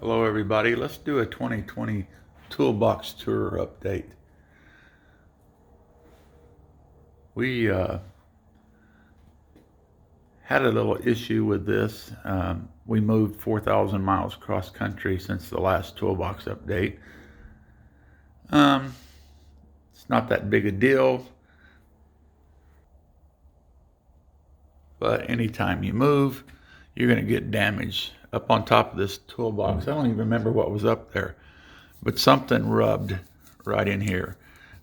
Hello everybody, let's do a 2020 toolbox tour update. We had a little issue with this. We moved 4,000 miles cross country since the last toolbox update. It's not that big a deal, but anytime you move, you're going to get damage. Up on top of this toolbox, I don't even remember what was up there, but something rubbed right in here.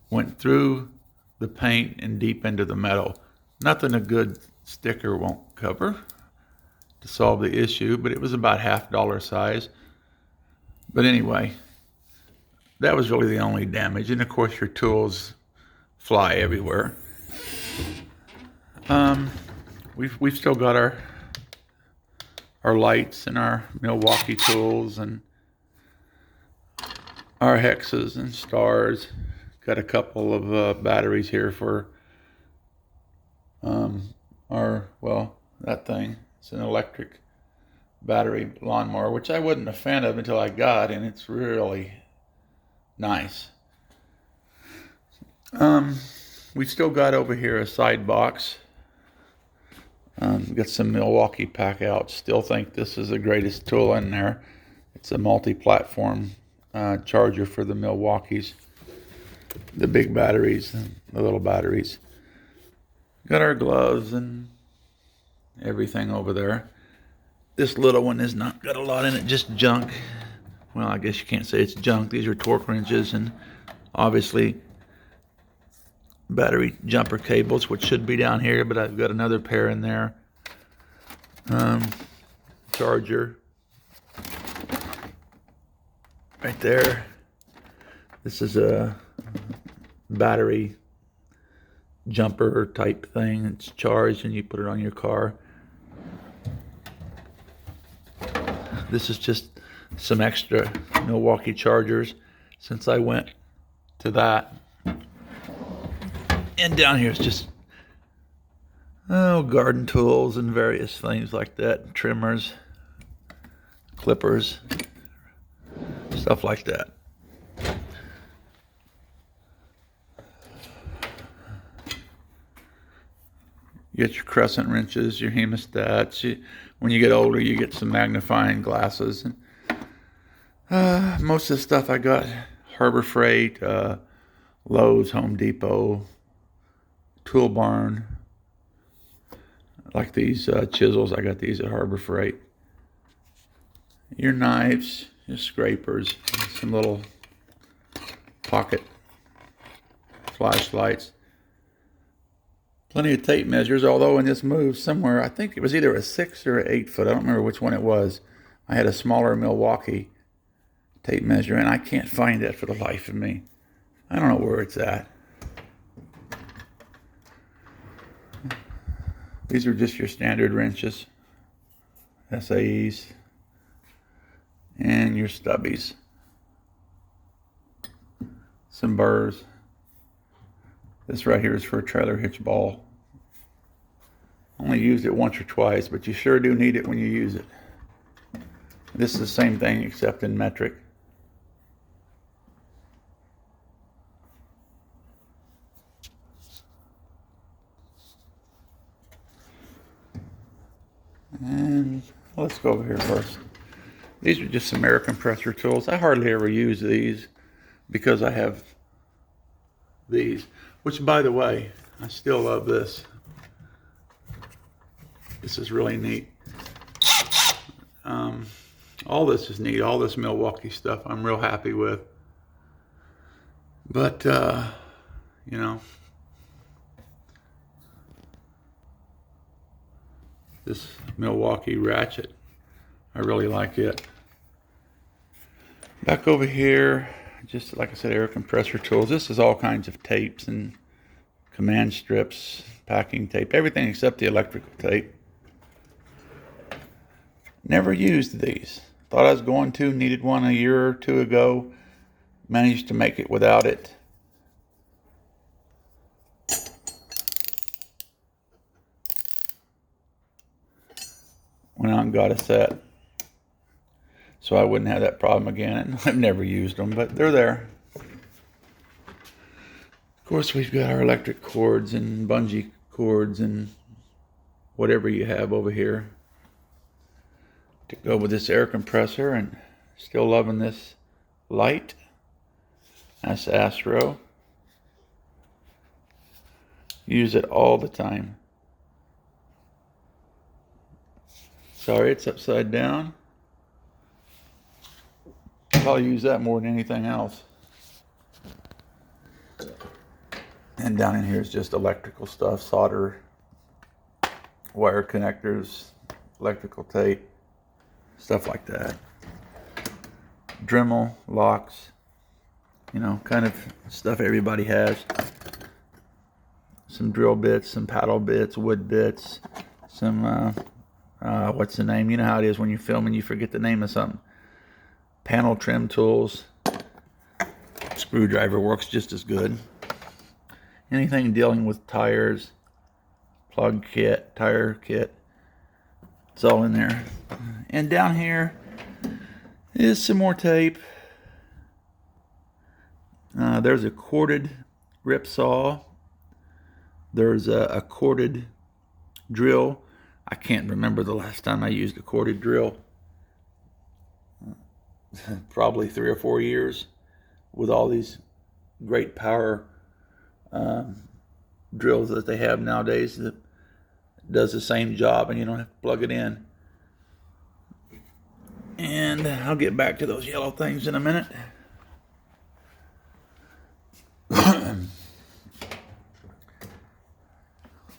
Went through the paint and deep into the metal. Nothing a good sticker won't cover to solve the issue, but it was about $half size. But anyway, that was really the only damage. And of course your tools fly everywhere. We've still got our lights and our Milwaukee tools and our hexes and stars. Got a couple of batteries here for that thing. It's an electric battery lawnmower, which I wasn't a fan of until I got, and it's really nice. We've still got over here a side box. Got some Milwaukee pack outs. Still think this is the greatest tool in there. It's a multi-platform charger for the Milwaukees. The big batteries and the little batteries. Got our gloves and everything over there. This little one has not got a lot in it, just junk. Well, I guess you can't say it's junk. These are torque wrenches and obviously battery jumper cables, which should be down here, but I've got another pair in there. Charger right there. This is a battery jumper type thing. It's charged and you put it on your car. This is just some extra Milwaukee chargers since I went to that. And down here is just garden tools and various things like that. Trimmers, clippers, stuff like that. You get your crescent wrenches, your hemostats. When you get older, you get some magnifying glasses. And, most of the stuff I got, Harbor Freight, Lowe's, Home Depot, Tool Barn. Like these chisels, I got these at Harbor Freight. Your knives, your scrapers, some little pocket flashlights. Plenty of tape measures, although in this move somewhere, I think it was either a 6 or an 8 foot, I don't remember which one it was. I had a smaller Milwaukee tape measure, and I can't find that for the life of me. I don't know where it's at. These are just your standard wrenches, SAEs, and your stubbies. Some burrs. This right here is for a trailer hitch ball. Only used it once or twice, but you sure do need it when you use it. This is the same thing except in metric. And let's go over here first. These are just some air compressor tools. I hardly ever use these because I have these, which by the way, I still love this. This is really neat. All this is neat. All this Milwaukee stuff I'm real happy with. But, you know, this Milwaukee ratchet, I really like it. Back over here, just like I said, air compressor tools. This is all kinds of tapes and command strips, packing tape, everything except the electrical tape. Never used these. Thought I was going to, needed one a year or two ago. Managed to make it without it. Went out and got a set. so I wouldn't have that problem again. I've never used them, but they're there. Of course, we've got our electric cords and bungee cords and whatever you have over here to go with this air compressor, and still loving this light. That's Astro. Use it all the time. Sorry, it's upside down. I'll use that more than anything else. And down in here is just electrical stuff, solder, wire connectors, electrical tape, stuff like that. Dremel, locks, you know, kind of stuff everybody has. Some drill bits, some paddle bits, wood bits, some, what's the name? You know how it is when you film and you forget the name of something. Panel trim tools. Screwdriver works just as good. Anything dealing with tires, plug kit, tire kit, it's all in there. And down here is some more tape. There's a corded rip saw. There's a corded drill. I can't remember the last time I used a corded drill. Probably 3 or 4 years, with all these great power drills that they have nowadays that does the same job and you don't have to plug it in. And I'll get back to those yellow things in a minute.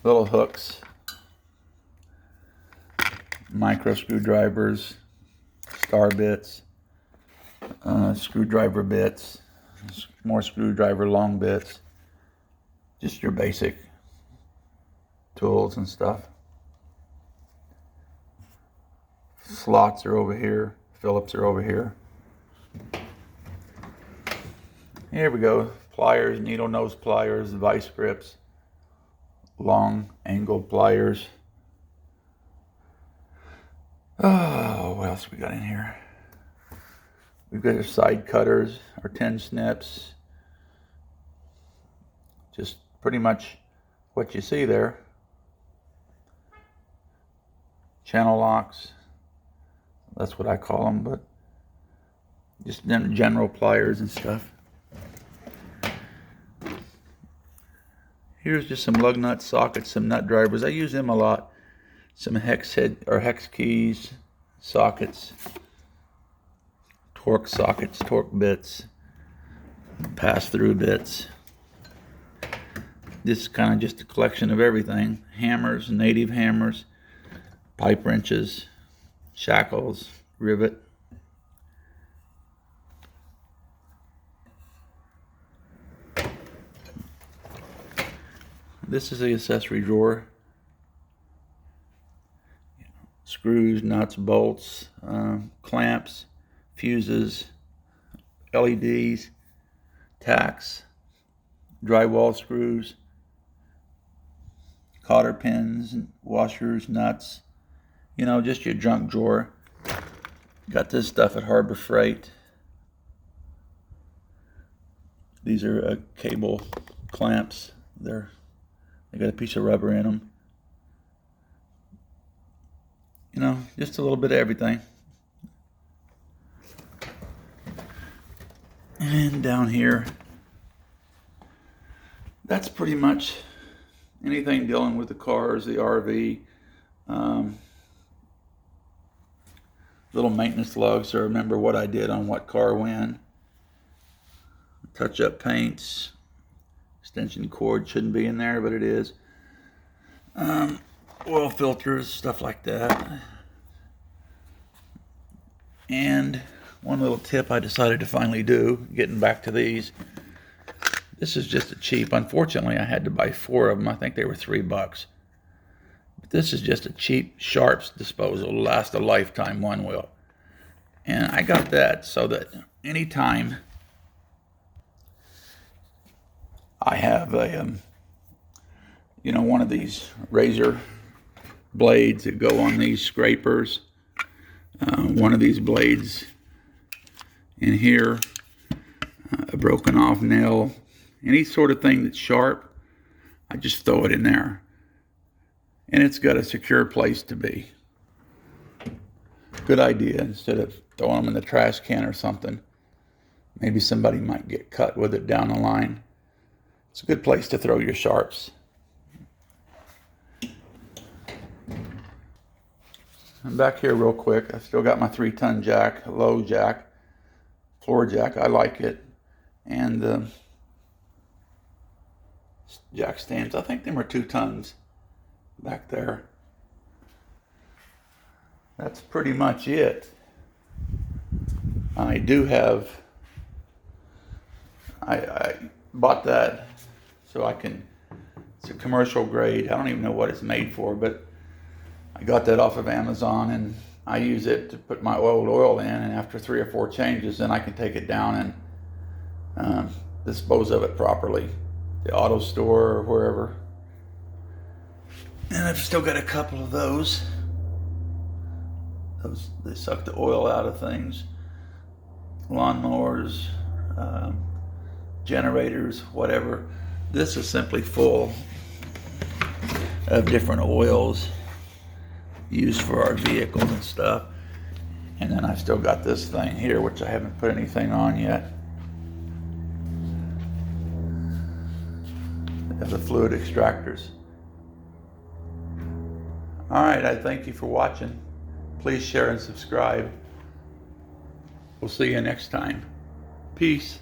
Little hooks, micro screwdrivers, star bits, screwdriver bits, more screwdriver long bits, just your basic tools and stuff. Slots are over here, Phillips are over here. Here we go, pliers, needle nose pliers, vice grips, long angle pliers. Oh, what else we got in here? We've got our side cutters, our 10 snips. Just pretty much what you see there. Channel locks, that's what I call them, but just general pliers and stuff. Here's just some lug nut sockets, some nut drivers. I use them a lot. Some hex head or hex keys, sockets, torque sockets, torque bits, pass-through bits. This is kind of just a collection of everything. Hammers, native hammers, pipe wrenches, shackles, rivet. This is the accessory drawer. Screws, nuts, bolts, clamps, fuses, LEDs, tacks, drywall screws, cotter pins, washers, nuts. You know, just your junk drawer. Got this stuff at Harbor Freight. These are cable clamps. They got a piece of rubber in them. You know, just a little bit of everything. And down here, that's pretty much anything dealing with the cars, the RV. Little maintenance logs to remember what I did on what car when. Touch-up paints. Extension cord shouldn't be in there, but it is. Oil filters, stuff like that. And one little tip I decided to finally do, getting back to these. This is just a cheap. Unfortunately, I had to buy 4 of them. I think they were $3. But this is just a cheap Sharps disposal. Last a lifetime, one will. And I got that so that anytime I have a, you know, one of these razor blades that go on these scrapers. One of these blades in here, a broken off nail, any sort of thing that's sharp, I just throw it in there. And it's got a secure place to be. Good idea, instead of throwing them in the trash can or something. Maybe somebody might get cut with it down the line. It's a good place to throw your sharps. And back here real quick, I've still got my 3-ton jack, low jack, floor jack. I like it. And the jack stands, I think them are 2 tons back there. That's pretty much it. I do have, I bought that so I can, it's a commercial grade. I don't even know what it's made for, but I got that off of Amazon, and I use it to put my oil in, and after 3 or 4 changes, then I can take it down and dispose of it properly. The auto store or wherever. And I've still got a couple of those. They suck the oil out of things. Lawnmowers, generators, whatever. This is simply full of different oils used for our vehicles and stuff. And then I've still got this thing here, which I haven't put anything on yet. The fluid extractors. All right, I thank you for watching. Please share and subscribe. We'll see you next time. Peace.